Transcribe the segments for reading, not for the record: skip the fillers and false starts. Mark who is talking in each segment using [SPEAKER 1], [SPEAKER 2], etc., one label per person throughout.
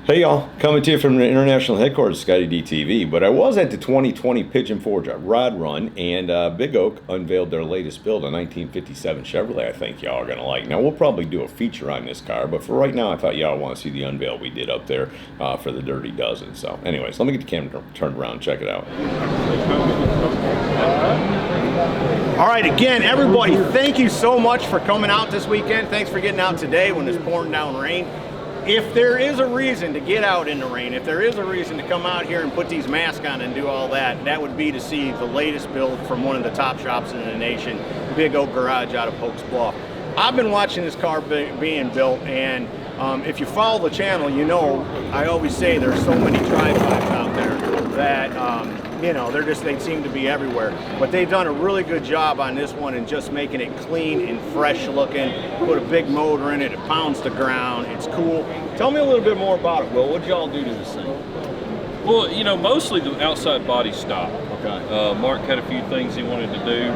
[SPEAKER 1] Hey y'all, coming to you from the international headquarters of ScottieDTV, but I was at the 2020 Pigeon Forge Rod Run, and Big Oak unveiled their latest build, a 1957 Chevrolet I think y'all are going to like. Now we'll probably do a feature on this car, but for right now I thought y'all want to see the unveil we did up there for the Dirty Dozen. So anyways, let me get the camera turned around and check it out.
[SPEAKER 2] All right, again, everybody, thank you so much for coming out this weekend. Thanks for getting out today when it's pouring down rain. If there is a reason to get out in the rain, if there is a reason to come out here and put these masks on and do all that, that would be to see the latest build from one of the top shops in the nation, Big Oak Garage out of Pokes Bluff. I've been watching this car being built, and if you follow the channel, you know I always say there's so many tri-fives out there that you know, they seem to be everywhere. But they've done a really good job on this one and just making it clean and fresh looking. Put a big motor in it, it pounds the ground, it's cool. Tell me a little bit more about it, Will. What'd y'all do to this thing?
[SPEAKER 3] Well, you know, mostly the outside body stock.
[SPEAKER 2] Okay.
[SPEAKER 3] Mark had a few things he wanted to do.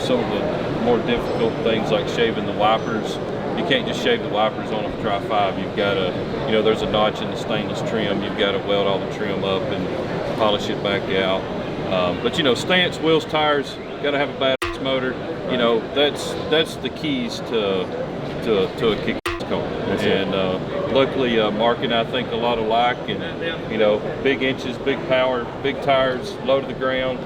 [SPEAKER 3] Some of the more difficult things like shaving the wipers. You can't just shave the wipers on a Tri-5. You've got to, you know, there's a notch in the stainless trim. You've got to weld all the trim up and polish it back out. But you know, stance, wheels, tires, got to have a badass motor. You know, that's the keys to a kick-ass car. And luckily, Mark and I think a lot alike. And you know, big inches, big power, big tires, low to the ground.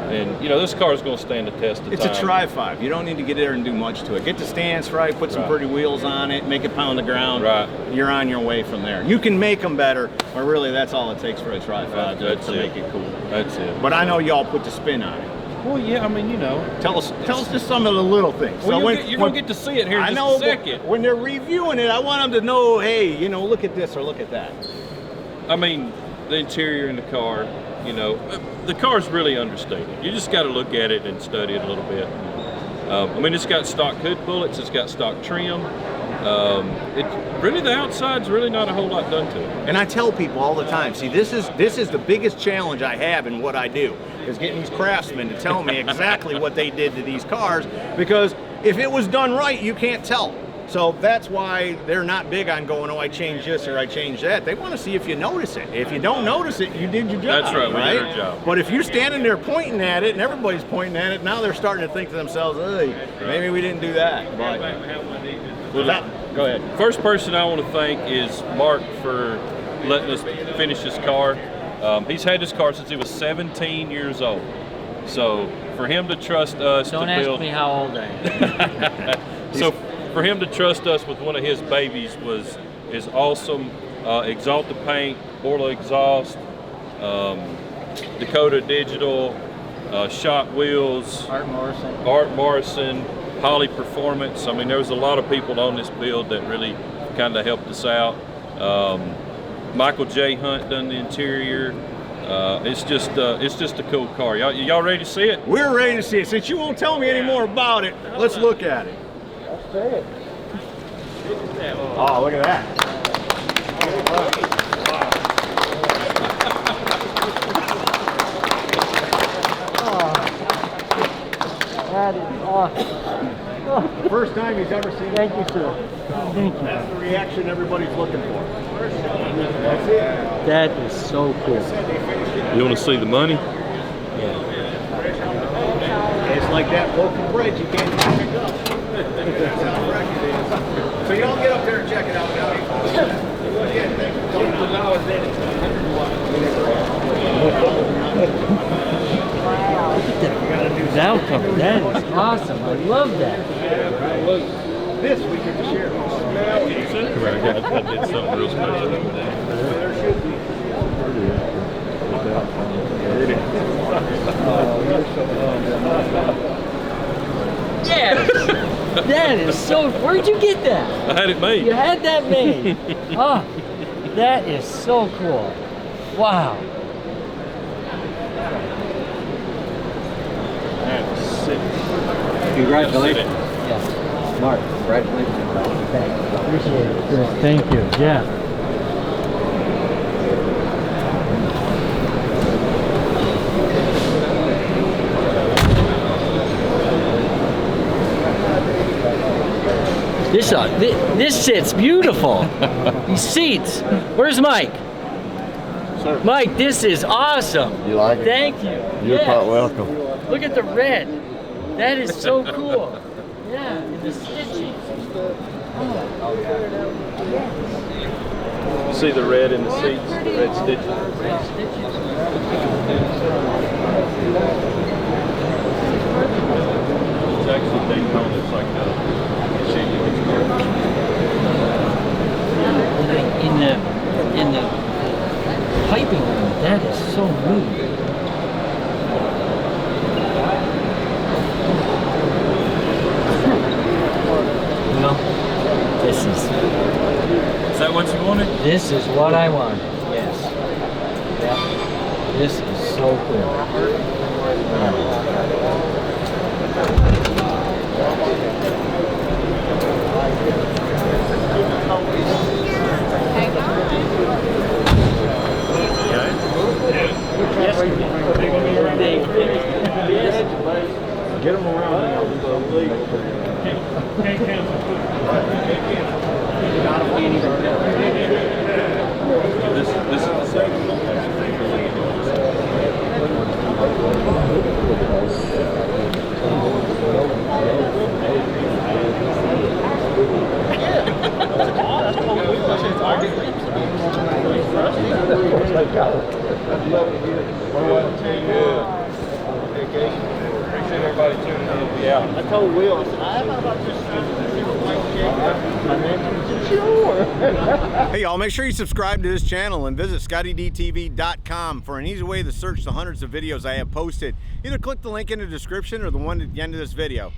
[SPEAKER 3] And you know, this car is going to stand the test of time.
[SPEAKER 2] It's a Tri-5. You don't need to get there and do much to it. Get the stance right, put some pretty wheels on it, make it pound the ground.
[SPEAKER 3] Right.
[SPEAKER 2] You're on your way from there. You can make them better, but really that's all it takes for a Tri-5 to make it cool.
[SPEAKER 3] That's it.
[SPEAKER 2] But I know y'all put the spin on it.
[SPEAKER 3] Well, yeah, I mean, you know.
[SPEAKER 2] Tell us just some of the little things.
[SPEAKER 3] Well,
[SPEAKER 2] so
[SPEAKER 3] you're going to get to see it here in just a second.
[SPEAKER 2] When they're reviewing it, I want them to know, hey, you know, look at this or look at that.
[SPEAKER 3] I mean, the interior in the car, you know, the car's really understated. You just got to look at it and study it a little bit. I mean, it's got stock hood bullets, it's got stock trim. Really, the outside's really not a whole lot done to it.
[SPEAKER 2] And I tell people all the time, see, this is the biggest challenge I have in what I do, is getting these craftsmen to tell me exactly what they did to these cars, because if it was done right, you can't tell. So that's why they're not big on going, oh, I changed this or I changed that. They want to see if you notice it. If you don't notice it, you did your job.
[SPEAKER 3] That's right, we did our job.
[SPEAKER 2] But if you're standing there pointing at it and everybody's pointing at it, now they're starting to think to themselves, hey, maybe we didn't do that. But go ahead.
[SPEAKER 3] First person I want to thank is Mark for letting us finish this car. He's had this car since he was 17 years old. So for him to trust us
[SPEAKER 4] Don't
[SPEAKER 3] to build...
[SPEAKER 4] ask me how old I am.
[SPEAKER 3] So for him to trust us with one of his babies is awesome. Exalta paint, Borla exhaust, Dakota Digital, shot wheels, Art Morrison, Holly Performance. I mean, there was a lot of people on this build that really kind of helped us out. Michael J. Hunt done the interior. It's just a cool car. Y'all ready to see it?
[SPEAKER 2] We're ready to see it. Since you won't tell me any more about it, let's look at it. Oh, look at that.
[SPEAKER 4] That is awesome.
[SPEAKER 2] First time he's ever seen it.
[SPEAKER 4] Thank you, sir. Thank you.
[SPEAKER 2] That's the reaction everybody's looking for. That's it.
[SPEAKER 4] That is so cool.
[SPEAKER 3] You want to see the money?
[SPEAKER 4] Yeah.
[SPEAKER 2] It's like that local bridge you can't even pick up. So y'all get up there and check it out.
[SPEAKER 4] Wow. Look at that outcome. That is awesome. I love that.
[SPEAKER 2] This we can share.
[SPEAKER 3] I did something real special over there.
[SPEAKER 2] There should be.
[SPEAKER 4] Yes. That is so. Where'd you get that?
[SPEAKER 3] I had it made.
[SPEAKER 4] You had that made. Oh, that is so cool. Wow.
[SPEAKER 3] That's sick.
[SPEAKER 4] Congratulations. Yes. Mark, congratulations. Thanks. Appreciate it, Chris. Thank you. Yeah. This sits beautiful. These seats. Where's Mike?
[SPEAKER 5] Sir.
[SPEAKER 4] Mike, this is awesome.
[SPEAKER 5] You like it?
[SPEAKER 4] Thank you.
[SPEAKER 5] You're
[SPEAKER 4] Yes.
[SPEAKER 5] quite welcome.
[SPEAKER 4] Look at the red. That is so cool. Yeah, and the stitching.
[SPEAKER 3] See the red in the seats, the red stitches.
[SPEAKER 4] Red stitches.
[SPEAKER 3] It's actually Daytona. It's like a Chevy.
[SPEAKER 4] In the piping room, that is so neat. Well, this is
[SPEAKER 3] that what you wanted?
[SPEAKER 4] This is what I want. Yes. Yep. This is so cool.
[SPEAKER 3] Get them around. This is the second. Appreciate everybody tuning in. Yeah.
[SPEAKER 5] I told Will, I said, I'm about this. Sure.
[SPEAKER 2] Hey y'all, make sure you subscribe to this channel and visit ScottieDTV.com for an easy way to search the hundreds of videos I have posted. Either click the link in the description or the one at the end of this video.